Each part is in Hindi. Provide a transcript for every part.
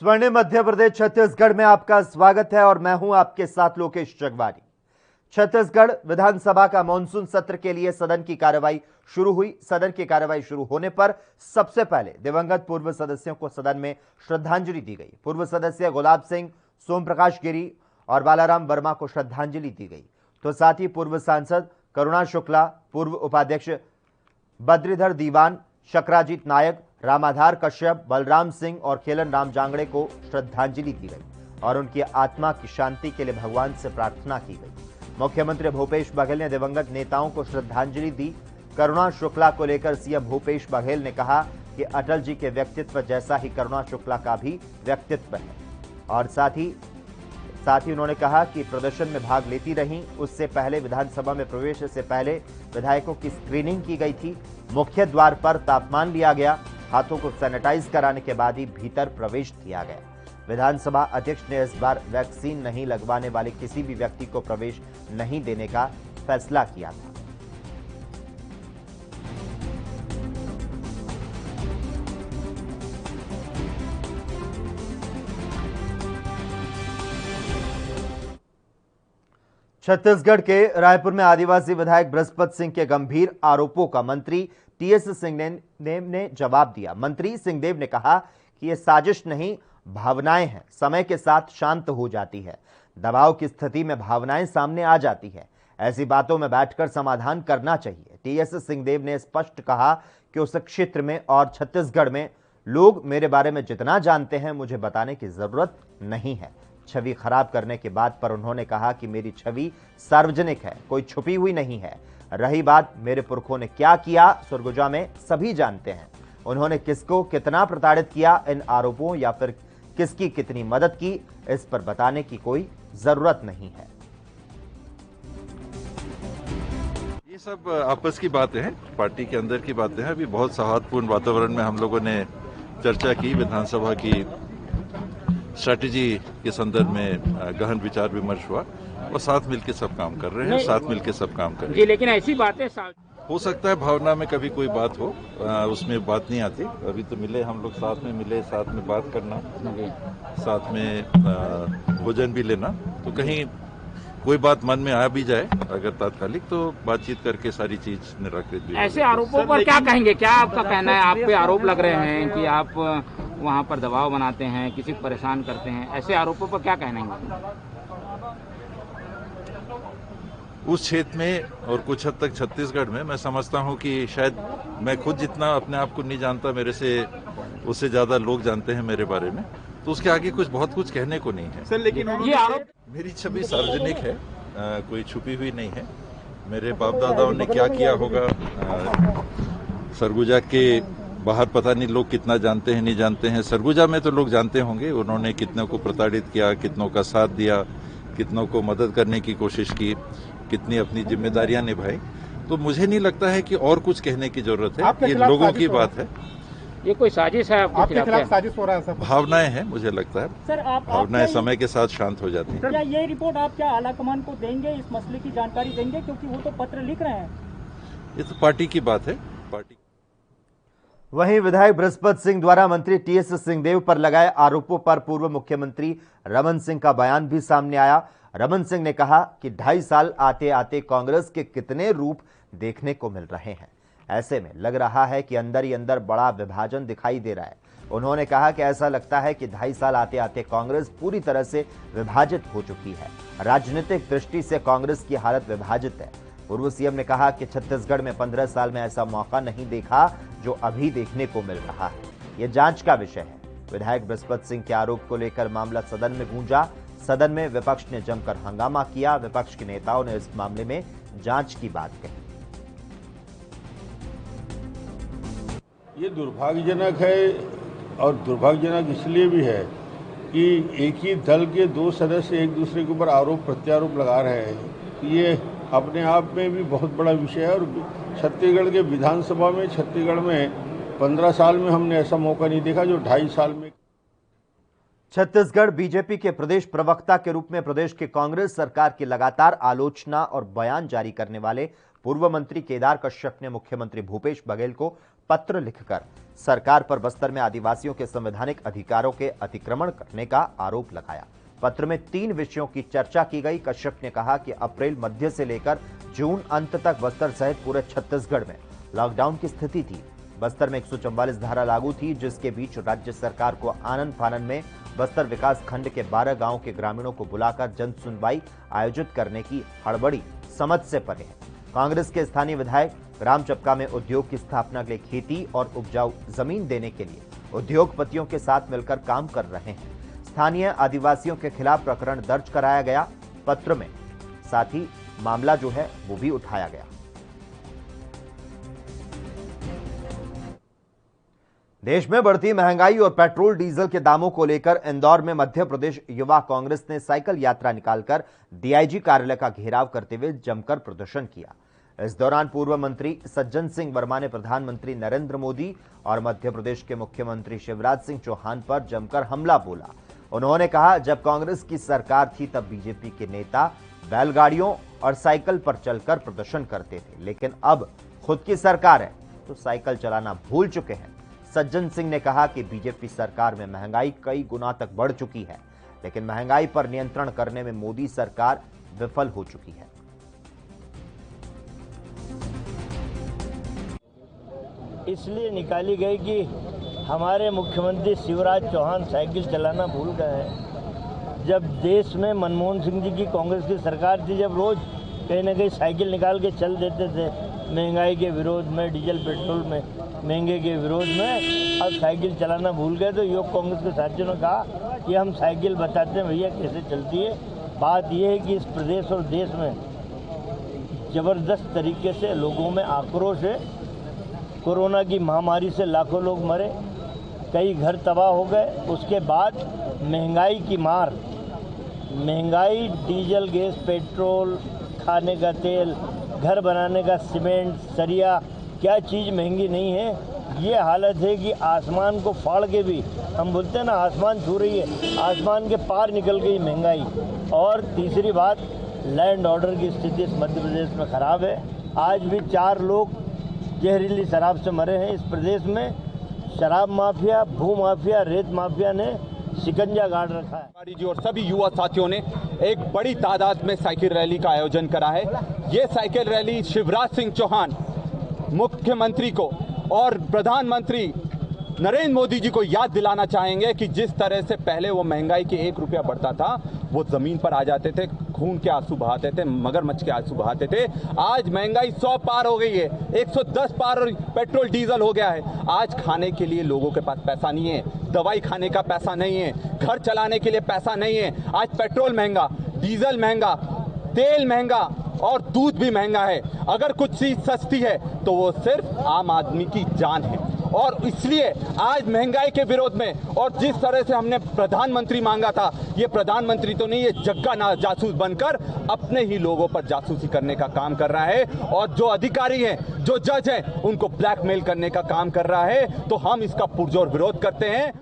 स्वर्णिम मध्य प्रदेश छत्तीसगढ़ में आपका स्वागत है और मैं हूं आपके साथ लोकेश जगवानी। छत्तीसगढ़ विधानसभा का मॉनसून सत्र के लिए सदन की कार्रवाई शुरू हुई। सदन की कार्रवाई शुरू होने पर सबसे पहले दिवंगत पूर्व सदस्यों को सदन में श्रद्धांजलि दी गई। पूर्व सदस्य गुलाब सिंह, सोम प्रकाश गिरी और बालाराम वर्मा को श्रद्धांजलि दी गई, तो साथ ही पूर्व सांसद करुणा शुक्ला, पूर्व उपाध्यक्ष बद्रीधर दीवान, शकराजीत नायक, रामाधार कश्यप, बलराम सिंह और खेलन राम जांगड़े को श्रद्धांजलि दी गई और उनकी आत्मा की शांति के लिए भगवान से प्रार्थना की गई। मुख्यमंत्री भूपेश बघेल ने दिवंगत नेताओं को श्रद्धांजलि दी। करुणा शुक्ला को लेकर सीएम भूपेश बघेल ने कहा कि अटल जी के व्यक्तित्व जैसा ही करुणा शुक्ला का भी व्यक्तित्व है और साथ ही उन्होंने कहा कि प्रदर्शन में भाग लेती रहीं। उससे पहले विधानसभा में प्रवेश से पहले विधायकों की स्क्रीनिंग की गई थी। मुख्य द्वार पर तापमान लिया गया, हाथों को सैनिटाइज कराने के बाद ही भीतर प्रवेश किया गया। विधानसभा अध्यक्ष ने इस बार वैक्सीन नहीं लगवाने वाले किसी भी व्यक्ति को प्रवेश नहीं देने का फैसला किया था। छत्तीसगढ़ के रायपुर में आदिवासी विधायक बृहस्पत सिंह के गंभीर आरोपों का मंत्री टीएस सिंहदेव ने जवाब दिया। मंत्री सिंहदेव ने कहा कि यह साजिश नहीं, भावनाएं हैं, समय के साथ शांत हो जाती है। दबाव की स्थिति में भावनाएं सामने आ जाती है। ऐसी बातों में बैठकर समाधान करना चाहिए। टीएस सिंहदेव ने स्पष्ट कहा कि उस क्षेत्र में और छत्तीसगढ़ में लोग मेरे बारे में जितना जानते हैं मुझे बताने की जरूरत नहीं है। छवि खराब करने के बात पर उन्होंने कहा कि मेरी छवि सार्वजनिक है, कोई छुपी हुई नहीं है। रही बात मेरे पुरखों ने क्या किया, सरगुजा में सभी जानते हैं। उन्होंने किसको कितना प्रताड़ित किया, इन आरोपों या फिर किसकी कितनी मदद की, इस पर बताने की कोई जरूरत नहीं है। ये सब आपस की बातें हैं, पार्टी के अंदर की बातें हैं। अभी बहुत सौहार्दपूर्ण वातावरण में हम लोगों ने चर्चा की। विधानसभा की स्ट्रैटेजी के संदर्भ में गहन विचार विमर्श हुआ और साथ मिलकर सब काम कर रहे हैं, साथ मिलकर सब काम कर रहे हैं। लेकिन ऐसी बातें हो सकता है भावना में कभी कोई बात हो, उसमें बात नहीं आती। अभी तो मिले हम लोग, साथ में मिले, साथ में बात करना, साथ में भोजन भी लेना, तो कहीं कोई बात मन में आ भी जाए अगर तात्कालिक, तो बातचीत करके सारी चीज निराकृत भी। ऐसे आरोपों पर क्या कहेंगे? क्या आपका कहना है? आप पे आरोप लग रहे हैं कि आप वहां पर दबाव बनाते हैं, किसी को परेशान करते हैं, ऐसे आरोपों पर क्या कहना है? उस क्षेत्र में और कुछ हद तक छत्तीसगढ़ में मैं समझता हूं कि शायद मैं खुद जितना अपने आप को नहीं जानता, मेरे से उससे ज्यादा लोग जानते हैं मेरे बारे में, तो उसके आगे बहुत कुछ कहने को नहीं है। सर, लेकिन ये आरोप, मेरी छवि सार्वजनिक है, कोई छुपी हुई नहीं है। मेरे बाप दादाओं ने क्या किया होगा, सरगुजा के बाहर पता नहीं लोग कितना जानते हैं नहीं जानते हैं। सरगुजा में तो लोग जानते होंगे, उन्होंने कितनों को प्रताड़ित किया, कितनों का साथ दिया, कितनों को मदद करने की कोशिश की, कितनी अपनी जिम्मेदारियां निभाई। तो मुझे नहीं लगता है कि और कुछ कहने की जरूरत है। ये लोगों की बात है। ये कोई साजिश है आपके खिलाफ? साजिश हो रहा है सर? भावनाएं हैं, मुझे लगता है। सर, भावनाएं समय के साथ शांत हो जाती हैं। क्या ये रिपोर्ट आप क्या आला कमान को देंगे, इस मसले की जानकारी देंगे, क्योंकि वो तो पत्र लिख रहे हैं? ये तो पार्टी की बात है, पार्टी। वहीं विधायक बृहस्पत सिंह द्वारा मंत्री टीएस सिंहदेव पर लगाए आरोपों पर पूर्व मुख्यमंत्री रमन सिंह का बयान भी सामने आया। रमन सिंह ने कहा कि 2.5 साल आते आते कांग्रेस के कितने रूप देखने को मिल रहे हैं। ऐसे में लग रहा है कि अंदर ही अंदर बड़ा विभाजन दिखाई दे रहा है। उन्होंने कहा कि ऐसा लगता है कि 2.5 साल आते आते कांग्रेस पूरी तरह से विभाजित हो चुकी है। राजनीतिक दृष्टि से कांग्रेस की हालत विभाजित है। पूर्व सीएम ने कहा कि छत्तीसगढ़ में 15 साल में ऐसा मौका नहीं देखा जो अभी देखने को मिल रहा है। यह जांच का विषय है। विधायक बृहस्पत सिंह के आरोप को लेकर मामला सदन में गूंजा। सदन में विपक्ष ने जमकर हंगामा किया। विपक्ष के नेताओं ने इस मामले में जांच की बात कही। ये दुर्भाग्यजनक है और दुर्भाग्यजनक इसलिए भी है कि एक ही दल के 2 सदस्य एक दूसरे के ऊपर आरोप प्रत्यारोप लगा रहे हैं। ये अपने आप में भी बहुत बड़ा विषय है और छत्तीसगढ़ के विधानसभा में, छत्तीसगढ़ में 15 साल में हमने ऐसा मौका नहीं देखा जो 2.5 साल में। छत्तीसगढ़ बीजेपी के प्रदेश प्रवक्ता के रूप में प्रदेश के कांग्रेस सरकार की लगातार आलोचना और बयान जारी करने वाले पूर्व मंत्री केदार कश्यप ने मुख्यमंत्री भूपेश बघेल को पत्र लिखकर सरकार पर बस्तर में आदिवासियों के संवैधानिक अधिकारों के अतिक्रमण करने का आरोप लगाया। पत्र में 3 विषयों की चर्चा की गई। कश्यप ने कहा कि अप्रैल मध्य से लेकर जून अंत तक बस्तर सहित पूरे छत्तीसगढ़ में लॉकडाउन की स्थिति थी। बस्तर में 144 धारा लागू थी, जिसके बीच राज्य सरकार को आनन फानन में बस्तर विकास खंड के 12 गांवों के ग्रामीणों को बुलाकर जन सुनवाई आयोजित करने की हड़बड़ी समझ से परे है। कांग्रेस के स्थानीय विधायक ग्राम चपका में उद्योग की स्थापना के लिए खेती और उपजाऊ जमीन देने के लिए उद्योगपतियों के साथ मिलकर काम कर रहे हैं। स्थानीय आदिवासियों के खिलाफ प्रकरण दर्ज कराया गया। पत्र में साथ ही मामला जो है वो भी उठाया गया। देश में बढ़ती महंगाई और पेट्रोल डीजल के दामों को लेकर इंदौर में मध्य प्रदेश युवा कांग्रेस ने साइकिल यात्रा निकालकर डीआईजी कार्यालय का घेराव करते हुए जमकर प्रदर्शन किया। इस दौरान पूर्व मंत्री सज्जन सिंह वर्मा ने प्रधानमंत्री नरेंद्र मोदी और मध्य प्रदेश के मुख्यमंत्री शिवराज सिंह चौहान पर जमकर हमला बोला। उन्होंने कहा, जब कांग्रेस की सरकार थी तब बीजेपी के नेता बैलगाड़ियों और साइकिल पर चलकर प्रदर्शन करते थे, लेकिन अब खुद की सरकार है तो साइकिल चलाना भूल चुके हैं। सज्जन सिंह ने कहा कि बीजेपी सरकार में महंगाई कई गुना तक बढ़ चुकी है, लेकिन महंगाई पर नियंत्रण करने में मोदी सरकार विफल हो चुकी है। इसलिए निकाली गई कि हमारे मुख्यमंत्री शिवराज चौहान साइकिल चलाना भूल गए हैं। जब देश में मनमोहन सिंह जी की कांग्रेस की सरकार थी, जब रोज कहीं ना कहीं साइकिल निकाल के चल देते थे महंगाई के विरोध में, डीजल पेट्रोल में महंगे के विरोध में, अब साइकिल चलाना भूल गए। तो योग कांग्रेस के साथियों ने कहा कि हम साइकिल बताते हैं भैया कैसे चलती है। बात यह है कि इस प्रदेश और देश में ज़बरदस्त तरीके से लोगों में आक्रोश है। कोरोना की महामारी से लाखों लोग मरे, कई घर तबाह हो गए। उसके बाद महंगाई की मार, महंगाई, डीजल, गैस, पेट्रोल, खाने का तेल, घर बनाने का सीमेंट, सरिया, क्या चीज़ महंगी नहीं है। ये हालत है कि आसमान को फाड़ के भी, हम बोलते हैं ना आसमान छू रही है, आसमान के पार निकल गई महंगाई। और तीसरी बात, लैंड ऑर्डर की स्थिति इस मध्य प्रदेश में ख़राब है। आज भी 4 लोग जहरीली शराब से मरे हैं इस प्रदेश में। शराब माफिया, भू माफिया, रेत माफिया ने शिकंजा गाड़ रखा है। जी और सभी युवा साथियों ने एक बड़ी तादाद में साइकिल रैली का आयोजन करा है। ये साइकिल रैली शिवराज सिंह चौहान मुख्यमंत्री को और प्रधानमंत्री नरेंद्र मोदी जी को याद दिलाना चाहेंगे कि जिस तरह से पहले वो महंगाई के 1 रुपया बढ़ता था, वो जमीन पर आ जाते थे, खून के आंसू बहाते थे, मगरमच्छ के आंसू बहाते थे। आज महंगाई 100 पार हो गई है, 110 पार पेट्रोल डीजल हो गया है। आज खाने के लिए लोगों के पास पैसा नहीं है, दवाई खाने का पैसा नहीं है, घर चलाने के लिए पैसा नहीं है। आज पेट्रोल महंगा, डीजल महंगा, तेल महंगा और दूध भी महंगा है। अगर कुछ चीज सस्ती है तो वो सिर्फ आम आदमी की जान है। और इसलिए आज महंगाई के विरोध में, और जिस तरह से हमने प्रधानमंत्री मांगा था, ये प्रधानमंत्री तो नहीं, ये जग्गा जासूस बनकर अपने ही लोगों पर जासूसी करने का काम कर रहा है। और जो अधिकारी हैं, जो जज हैं, उनको ब्लैकमेल करने का काम कर रहा है। तो हम इसका पुरजोर विरोध करते हैं।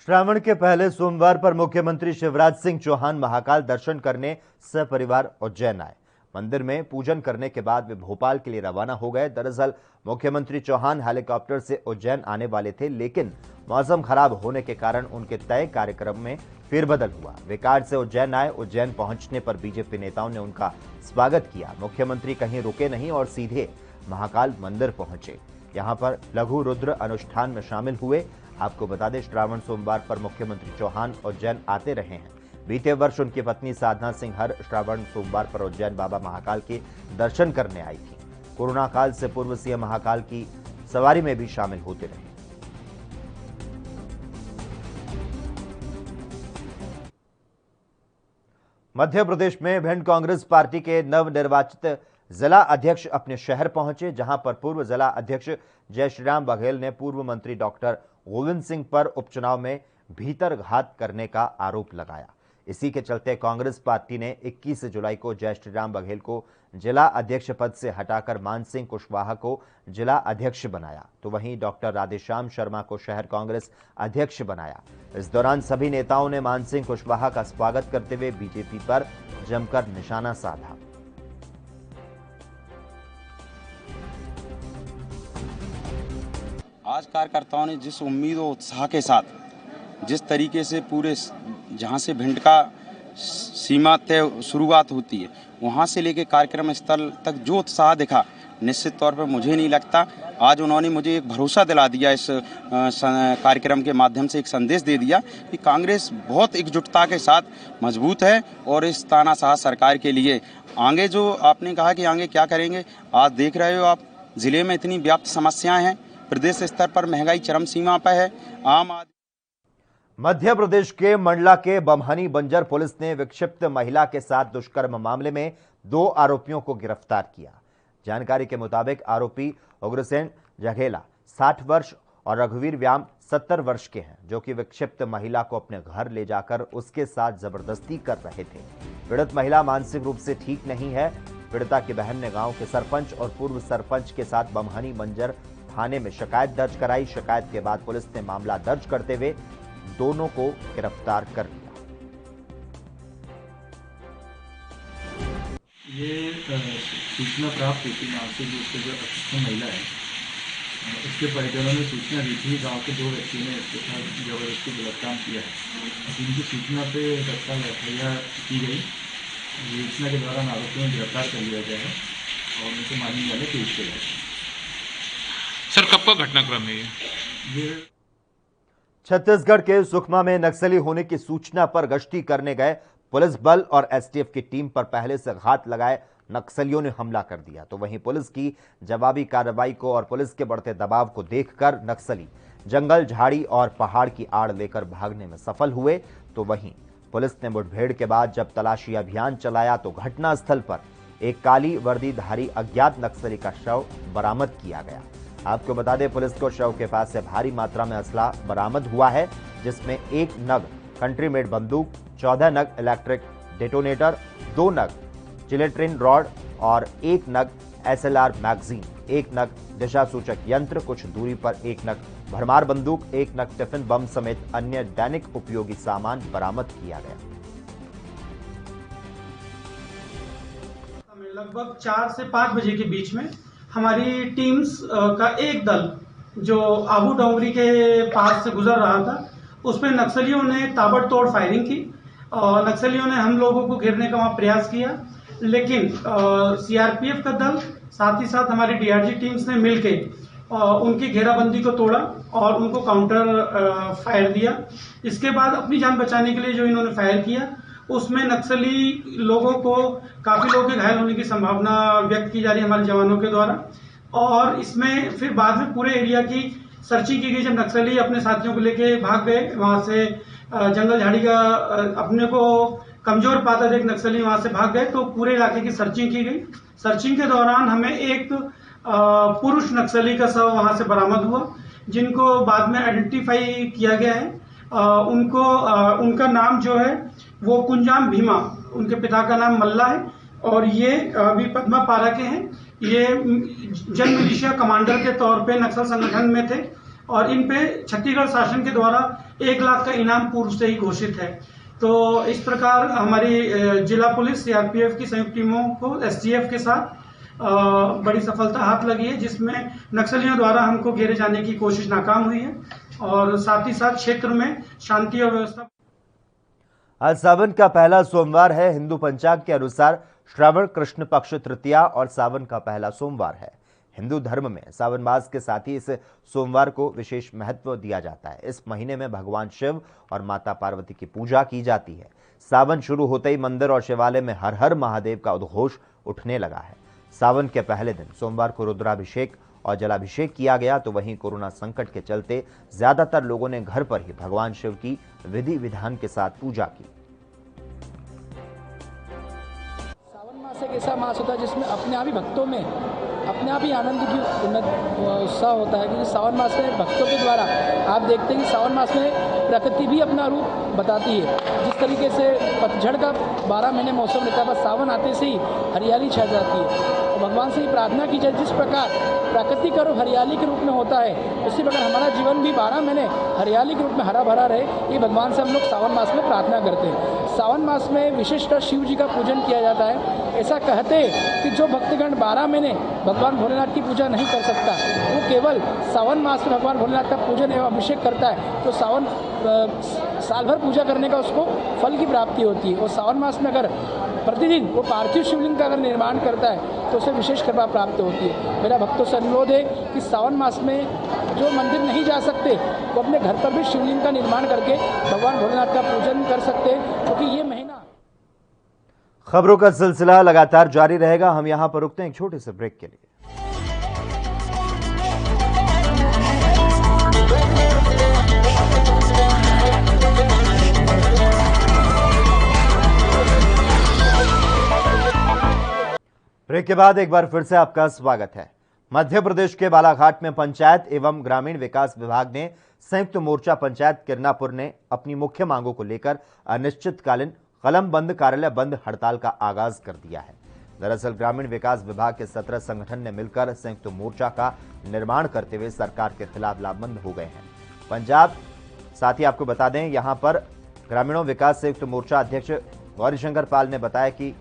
श्रावण के पहले सोमवार पर मुख्यमंत्री शिवराज सिंह चौहान महाकाल दर्शन करने सपरिवार उज्जैन आए। मंदिर में पूजन करने के बाद वे भोपाल के लिए रवाना हो गए। दरअसल मुख्यमंत्री चौहान हेलीकॉप्टर से उज्जैन आने वाले थे, लेकिन मौसम खराब होने के कारण उनके तय कार्यक्रम में फेरबदल हुआ। वे कार से उज्जैन आए। उज्जैन पहुंचने पर बीजेपी नेताओं ने उनका स्वागत किया। मुख्यमंत्री कहीं रुके नहीं और सीधे महाकाल मंदिर पहुंचे। यहां पर लघु रुद्र अनुष्ठान में शामिल हुए। आपको बता दें, श्रावण सोमवार पर मुख्यमंत्री चौहान उज्जैन आते रहे हैं। बीते वर्ष उनकी पत्नी साधना सिंह हर श्रावण सोमवार पर उज्जैन बाबा महाकाल के दर्शन करने आई थी। कोरोना काल से पूर्व सीएम महाकाल की सवारी में भी शामिल होते रहे। मध्य प्रदेश में भिंड कांग्रेस पार्टी के नवनिर्वाचित जिला अध्यक्ष अपने शहर पहुंचे, जहां पर पूर्व जिला अध्यक्ष जय श्रीराम बघेल ने पूर्व मंत्री डॉक्टर गोविंद सिंह पर उपचुनाव में भीतरघात करने का आरोप लगाया। इसी के चलते कांग्रेस पार्टी ने 21 जुलाई को जय श्रीराम बघेल को जिला अध्यक्ष पद से हटाकर मान सिंह कुशवाहा को जिला अध्यक्ष बनाया, तो वहीं डॉक्टर राधेश्याम शर्मा को शहर कांग्रेस अध्यक्ष बनाया। इस दौरान सभी नेताओं ने मान सिंह कुशवाहा का स्वागत करते हुए बीजेपी पर जमकर निशाना साधा। आज कार्यकर्ताओं ने जिस उम्मीद और उत्साह के साथ जिस तरीके से पूरे जहाँ से भिंड का सीमा तय शुरुआत होती है वहाँ से लेके कार्यक्रम स्थल तक जो उत्साह दिखा, निश्चित तौर पर मुझे नहीं लगता आज उन्होंने मुझे एक भरोसा दिला दिया, इस कार्यक्रम के माध्यम से एक संदेश दे दिया कि कांग्रेस बहुत एकजुटता के साथ मजबूत है और इस तानाशाह सरकार के लिए आगे जो आपने कहा कि आगे क्या करेंगे, आज देख रहे हो आप जिले में इतनी व्याप्त समस्याएं हैं, प्रदेश स्तर पर महंगाई चरम सीमा पर है। मध्य प्रदेश के मंडला के बमहनी बंजर पुलिस ने विक्षिप्त महिला के साथ दुष्कर्म मामले में 2 आरोपियों को गिरफ्तार किया। जानकारी के मुताबिक आरोपी उग्रसेन जघेला 60 वर्ष और रघुवीर व्याम 70 वर्ष के हैं, जो कि विक्षिप्त महिला को अपने घर ले जाकर उसके साथ जबरदस्ती कर रहे थे। पीड़ित महिला मानसिक रूप से ठीक नहीं है। पीड़िता की बहन ने गांव के सरपंच और पूर्व सरपंच के साथ बमहनी बंजर थाने में शिकायत दर्ज कराई। शिकायत के बाद पुलिस ने मामला दर्ज करते हुए दोनों को गिरफ्तार कर लिया। ये सूचना प्राप्त हुई थी मानसिक रूप से जो अस्वस्थ महिला है, उसके परिजनों ने सूचना दी थी। गांव के 2 व्यक्तियों ने इसके साथ जबरदस्ती बलात्कार किया है। इनकी सूचना पे तत्काल एफआईआर की गई। सूचना के दौरान आरोपियों को गिरफ्तार कर लिया गया है और उनसे मानने वाले पेश किए गए। सर कब का घटनाक्रम है ये? छत्तीसगढ़ के सुकमा में नक्सली होने की सूचना पर गश्ती करने गए पुलिस बल और एसटीएफ की टीम पर पहले से घात लगाए नक्सलियों ने हमला कर दिया। तो वहीं पुलिस की जवाबी कार्रवाई को और पुलिस के बढ़ते दबाव को देखकर नक्सली जंगल, झाड़ी और पहाड़ की आड़ लेकर भागने में सफल हुए। तो वहीं पुलिस ने मुठभेड़ के बाद जब तलाशी अभियान चलाया तो घटनास्थल पर एक काली वर्दीधारी अज्ञात नक्सली का शव बरामद किया गया। आपको बता दें, पुलिस को शव के पास से भारी मात्रा में असला बरामद हुआ है, जिसमें 1 नग कंट्री मेड बंदूक, 14 नग इलेक्ट्रिक डेटोनेटर, 2 नग जिलेट्रिन रॉड और 1 नग एसएलआर मैगजीन, 1 नग दिशा सूचक यंत्र, कुछ दूरी पर 1 नग भरमार बंदूक, 1 नग टिफिन बम समेत अन्य दैनिक उपयोगी सामान बरामद किया गया। लगभग 4 से 5 बजे के बीच में हमारी टीम्स का एक दल जो आबू डोंगरी के पास से गुजर रहा था, उस पर नक्सलियों ने ताबड़तोड़ फायरिंग की और नक्सलियों ने हम लोगों को घेरने का वहाँ प्रयास किया, लेकिन सीआरपीएफ का दल साथ ही साथ हमारी डीआरजी टीम्स ने मिलके उनकी घेराबंदी को तोड़ा और उनको काउंटर फायर दिया। इसके बाद अपनी जान बचाने के लिए जो इन्होंने फायर किया, उसमें नक्सली लोगों को काफ़ी लोगों के घायल होने की संभावना व्यक्त की जा रही है हमारे जवानों के द्वारा। और इसमें फिर बाद में पूरे एरिया की सर्चिंग की गई। जब नक्सली अपने साथियों को लेके भाग गए वहाँ से, जंगल झाड़ी का अपने को कमजोर पाता देख नक्सली वहाँ से भाग गए, तो पूरे इलाके की सर्चिंग की गई। सर्चिंग के दौरान हमें एक पुरुष नक्सली का शव वहाँ से बरामद हुआ, जिनको बाद में आइडेंटिफाई किया गया है। उनका नाम जो है वो कुंजाम भीमा, उनके पिता का नाम मल्ला है और ये अभी पद्मा पारा के हैं। ये जन मिलिशिया कमांडर के तौर पे नक्सल संगठन में थे और इन पे छत्तीसगढ़ शासन के द्वारा 1 लाख का इनाम पूर्व से ही घोषित है। तो इस प्रकार हमारी जिला पुलिस सीआरपीएफ की संयुक्त टीमों को एसटीएफ के साथ बड़ी सफलता हाथ लगी है, जिसमें नक्सलियों द्वारा हमको घेरे जाने की कोशिश नाकाम हुई है और साथ ही साथ क्षेत्र में शांति और व्यवस्था। आज सावन का पहला सोमवार है। हिंदू पंचांग के अनुसार श्रावण कृष्ण पक्ष तृतीया और सावन का पहला सोमवार है। हिंदू धर्म में सावन मास के साथ ही इस सोमवार को विशेष महत्व दिया जाता है। इस महीने में भगवान शिव और माता पार्वती की पूजा की जाती है। सावन शुरू होते ही मंदिर और शिवालय में हर हर महादेव का उद्घोष उठने लगा है। सावन के पहले दिन सोमवार को रुद्राभिषेक और जलाभिषेक किया गया। तो वहीं कोरोना संकट के चलते ज्यादातर लोगों ने घर पर ही भगवान शिव की विधि विधान के साथ पूजा की। सावन मास एक ऐसा मास होता है जिसमें अपने आप ही भक्तों में अपने आप ही आनंद की उत्साह होता है, क्योंकि सावन मास में भक्तों के द्वारा आप देखते हैं कि सावन मास में प्रकृति भी अपना रूप बताती है। जिस तरीके से पतझड़ का 12 महीने मौसम रहता है, बस सावन आते से ही हरियाली छा जाती है। और भगवान से ही प्रार्थना की जाए, जिस प्रकार प्रकृति का रूप हरियाली के रूप में होता है, उसी प्रकार हमारा जीवन भी 12 महीने हरियाली के रूप में हरा भरा रहे, ये भगवान से हम लोग सावन मास में प्रार्थना करते हैं। सावन मास में विशिष्ट शिव जी का पूजन किया जाता है। ऐसा कहते हैं कि जो भक्तगण 12 महीने भगवान भोलेनाथ की पूजा नहीं कर सकता, वो केवल सावन मास में भगवान भोलेनाथ का पूजन एवं अभिषेक करता है तो साल भर पूजा करने का उसको फल की प्राप्ति होती है। और सावन मास में अगर प्रतिदिन वो पार्थिव शिवलिंग का अगर निर्माण करता है तो उसे विशेष कृपा प्राप्त होती है। मेरा भक्तों से अनुरोध है कि सावन मास में जो मंदिर नहीं जा सकते वो अपने घर पर भी शिवलिंग का निर्माण करके भगवान भोलेनाथ का पूजन कर सकते हैं, क्योंकि ये महीना। खबरों का सिलसिला लगातार जारी रहेगा। हम यहां पर रुकते हैं एक छोटे से ब्रेक के लिए। ब्रेक के बाद एक बार फिर से आपका स्वागत है। मध्य प्रदेश के बालाघाट में पंचायत एवं ग्रामीण विकास विभाग ने संयुक्त मोर्चा पंचायत किरनापुर ने अपनी मुख्य मांगों को लेकर अनिश्चितकालीन कलम बंद कार्यालय बंद हड़ताल का आगाज कर दिया है। दरअसल ग्रामीण विकास विभाग के 17 संगठन ने मिलकर संयुक्त मोर्चा का निर्माण करते हुए सरकार के खिलाफ लामबंद हो गए हैं। पंजाब साथ ही आपको बता दें, यहां पर ग्रामीणों विकास संयुक्त मोर्चा अध्यक्ष गौरीशंकर पाल ने बताया कि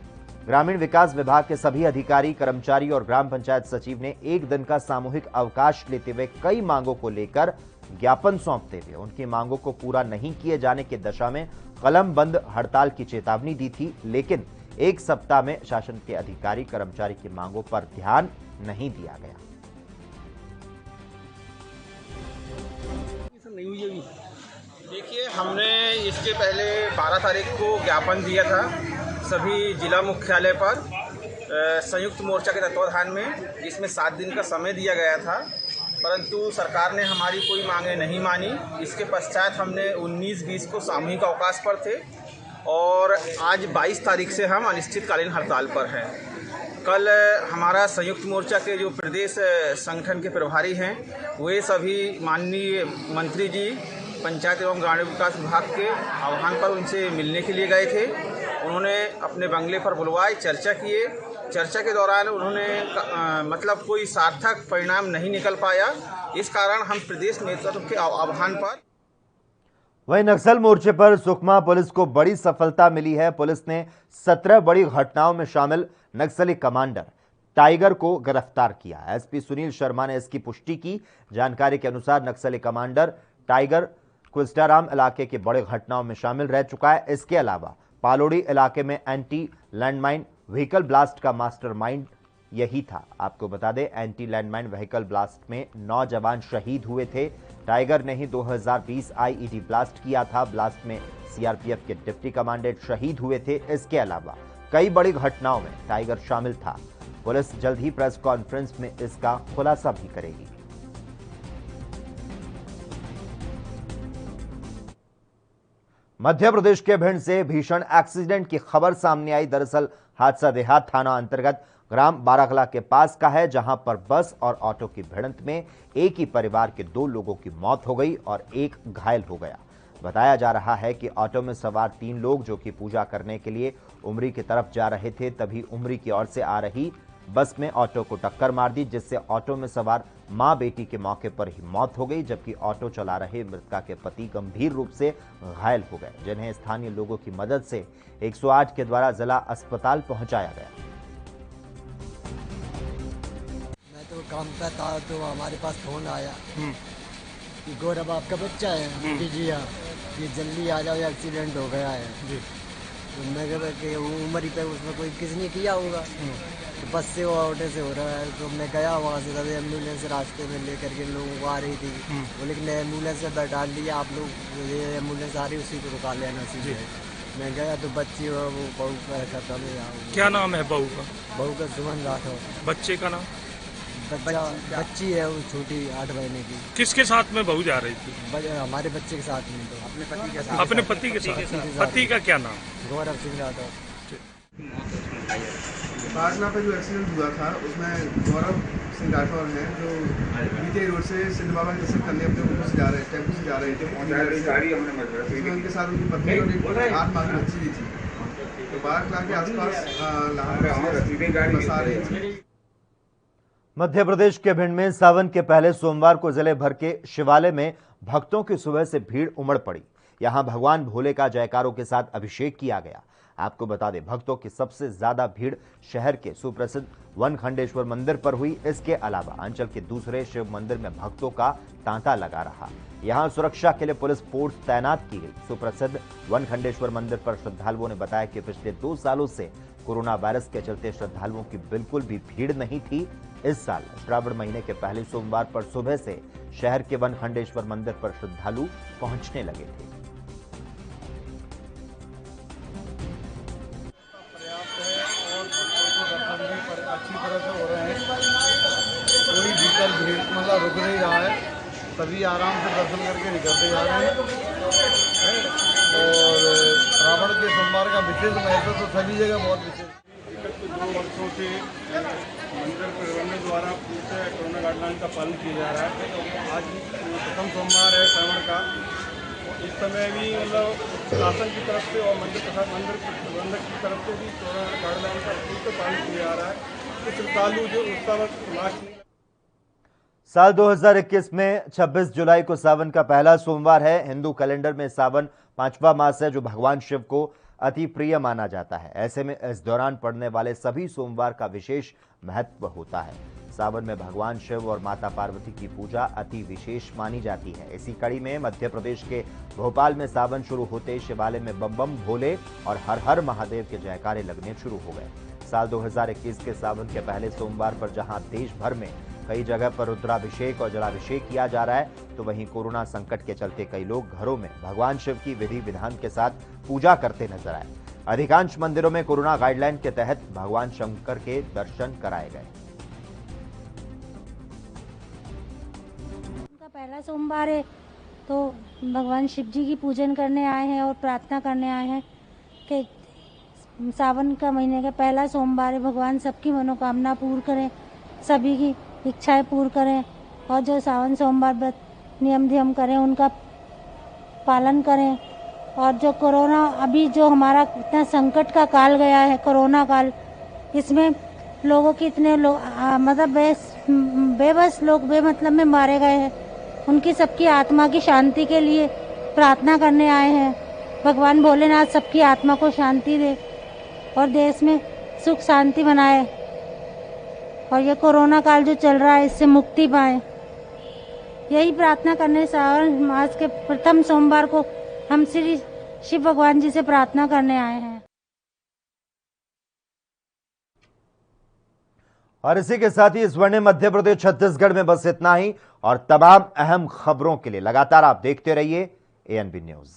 ग्रामीण विकास विभाग के सभी अधिकारी, कर्मचारी और ग्राम पंचायत सचिव ने एक दिन का सामूहिक अवकाश लेते हुए कई मांगों को लेकर ज्ञापन सौंपते हुए उनकी मांगों को पूरा नहीं किए जाने की दशा में कलम बंद हड़ताल की चेतावनी दी थी, लेकिन एक सप्ताह में शासन के अधिकारी कर्मचारी की मांगों पर ध्यान नहीं दिया गया। देखिए, हमने इसके पहले 12 तारीख को ज्ञापन दिया था सभी जिला मुख्यालय पर संयुक्त मोर्चा के तत्वाधान में, जिसमें 7 दिन का समय दिया गया था, परंतु सरकार ने हमारी कोई मांगें नहीं मानी। इसके पश्चात हमने 19-20 को सामूहिक अवकाश पर थे और आज 22 तारीख से हम अनिश्चितकालीन हड़ताल पर हैं। कल हमारा संयुक्त मोर्चा के जो प्रदेश संगठन के प्रभारी हैं वे सभी माननीय मंत्री जी पंचायत एवं ग्रामीण विकास विभाग के आह्वान पर उनसे मिलने के लिए गए थे। उन्होंने अपने बंगले पर बुलवाए, चर्चा किए। चर्चा के दौरान उन्होंने मतलब कोई सार्थक परिणाम नहीं निकल पाया। इस कारण हम प्रदेश नेतृत्व के आह्वान पर। वहीं नक्सल मोर्चे पर सुकमा पुलिस को बड़ी सफलता मिली है। पुलिस ने 17 बड़ी घटनाओं में शामिल नक्सली कमांडर टाइगर को गिरफ्तार किया। एसपी सुनील शर्मा ने इसकी पुष्टि की। जानकारी के अनुसार नक्सली कमांडर टाइगर क्विस्टाराम इलाके के बड़े घटनाओं में शामिल रह चुका है। इसके अलावा पालोड़ी इलाके में एंटी लैंडमाइन व्हीकल ब्लास्ट का मास्टरमाइंड यही था। आपको बता दें, एंटी लैंडमाइन व्हीकल ब्लास्ट में 9 जवान शहीद हुए थे। टाइगर ने ही 2020 आईईडी ब्लास्ट किया था। ब्लास्ट में सीआरपीएफ के डिप्टी कमांडेंट शहीद हुए थे। इसके अलावा कई बड़ी घटनाओं में टाइगर शामिल था। पुलिस जल्द ही प्रेस कॉन्फ्रेंस में इसका खुलासा भी करेगी। मध्य प्रदेश के भिंड से भीषण एक्सीडेंट की खबर सामने आई। दरअसल हादसा देहात थाना अंतर्गत ग्राम बाराकला के पास का है, जहां पर बस और ऑटो की भिड़ंत में एक ही परिवार के 2 लोगों की मौत हो गई और एक घायल हो गया। बताया जा रहा है कि ऑटो में सवार 3 लोग जो कि पूजा करने के लिए उमरी की तरफ जा रहे थे, तभी उमरी की ओर से आ रही बस में ऑटो को टक्कर मार दी, जिससे ऑटो में सवार मां बेटी के मौके पर ही मौत हो गई, जबकि ऑटो चला रहे मृतका के पति गंभीर रूप से घायल हो गए, जिन्हें स्थानीय लोगों की मदद से 108 के द्वारा जिला अस्पताल पहुंचाया गया। मैं तो काम पे था तो हमारे पास फोन आया कि गौरव आपका बच्चा है जी, हाँ, ये जल्दी आ जाओ, एक्सीडेंट हो गया है जी। तो मैं कहा कि उमरी पे उसमें कोई किसने किया होगा, तो बस से वो ऑटो से हो रहा है। तो मैं गया वहाँ से, तभी एम्बुलेंस रास्ते में लेकर के लोगों को आ रही थी। वो लेकिन एम्बुलेंस से बैठा लिया, आप लोग ये एम्बुलेंस आ रही उसी को रुका लेना सीधे। मैं गया तो बच्ची वो बहू का खत्म है। क्या नाम है बहू का? बहू का सुमन राठौर। बच्चे का नाम? बच्ची है वो छोटी 8 महीने की। किसके साथ में बहू जा रही थी? हमारे बच्चे के साथ में। तो अपने पति के साथ। अपने पति के साथ। पति का क्या नाम? गौरव सिंह राठौर। बारना पे जो एक्सीडेंट हुआ था उसमें गौरव सिंह राठौर हैं, जो बीते रोड से सिंध बाबा के दर्शन करने अपने टेम्पू से जा रहे थे। उनके साथ उनकी पत्नी और 8 माह की बच्ची भी थी। तो बाराकला के आसपास बसा रही थी। मध्य प्रदेश के भिंड में सावन के पहले सोमवार को जिले भर के शिवालय में भक्तों की सुबह से भीड़ उमड़ पड़ी। यहां भगवान भोले का जयकारों के साथ अभिषेक किया गया। आपको बता दें, भक्तों की सबसे ज्यादा भीड़ शहर के सुप्रसिद्ध वनखंडेश्वर मंदिर पर हुई। इसके अलावा अंचल के दूसरे शिव मंदिर में भक्तों का तांता लगा रहा। यहां सुरक्षा के लिए पुलिस फोर्स तैनात की गई। सुप्रसिद्ध वनखंडेश्वर मंदिर पर श्रद्धालुओं ने बताया कि पिछले 2 सालों से कोरोना वायरस के चलते श्रद्धालुओं की बिल्कुल भी भीड़ नहीं थी। इस साल श्रावण महीने के पहले सोमवार पर सुबह से शहर के वनखंडेश्वर मंदिर पर श्रद्धालु पहुंचने लगे थे। अच्छी तरह से हो रहे हैं, कोई भीतर भीड़ मतलब रुक नहीं रहा है, सभी आराम से दर्शन करके निकलते जा रहे हैं। और श्रावण के सोमवार का विशेष महत्व तो सभी जगह बहुत विशेष। विगत 2 वर्षों से मंदिर प्रबंधन द्वारा पूरे कोरोना गाइडलाइन का पालन किया जा रहा है। आज प्रथम सोमवार है श्रावण का। इस समय भी मतलब शासन की तरफ से और मंदिर प्रबंधक की तरफ से भी कोरोना गाइडलाइन का पूर्ण पालन किया जा रहा है। कुछ श्रद्धालु जो उत्साह साल 2021 में 26 जुलाई को सावन का पहला सोमवार है। हिंदू कैलेंडर में सावन 5वां मास है, जो भगवान शिव को अति प्रिय माना जाता है। ऐसे में इस दौरान पड़ने वाले सभी सोमवार का विशेष महत्व होता है। सावन में भगवान शिव और माता पार्वती की पूजा अति विशेष मानी जाती है। इसी कड़ी में मध्य प्रदेश के भोपाल में सावन शुरू होते शिवालय में बम बम भोले और हर हर महादेव के जयकारे लगने शुरू हो गए। साल 2021 के सावन के पहले सोमवार पर जहां देश भर में कई जगह पर रुद्राभिषेक और जलाभिषेक किया जा रहा है, तो वहीं कोरोना संकट के चलते कई लोग घरों में भगवान शिव की विधि विधान के साथ पूजा करते नजर आए। अधिकांश मंदिरों में कोरोना गाइडलाइन के तहत भगवान शंकर के दर्शन कराए गए। उनका पहला सोमवार है, तो भगवान शिव जी की पूजन करने आए हैं और प्रार्थना करने आए हैं कि सावन का महीने का पहला सोमवार है, भगवान सबकी मनोकामना पूर्ण करें, सभी की इच्छाएं पूर्ण करें और जो सावन सोमवार व्रत नियम धियम करें उनका पालन करें। और जो कोरोना अभी जो हमारा इतना संकट का काल गया है, कोरोना काल, इसमें लोगों की इतने मतलब बेबस लोग बेमतलब में मारे गए हैं, उनकी सबकी आत्मा की शांति के लिए प्रार्थना करने आए हैं। भगवान भोलेनाथ सबकी आत्मा को शांति दे और देश में सुख शांति बनाए और ये कोरोना काल जो चल रहा है इससे मुक्ति पाए। यही प्रार्थना करने सावन मास के प्रथम सोमवार को हम श्री शिव भगवान जी से प्रार्थना करने आए हैं। और इसी के साथ ही स्वर्णिम मध्य प्रदेश छत्तीसगढ़ में बस इतना ही। और तमाम अहम खबरों के लिए लगातार आप देखते रहिए ANB न्यूज।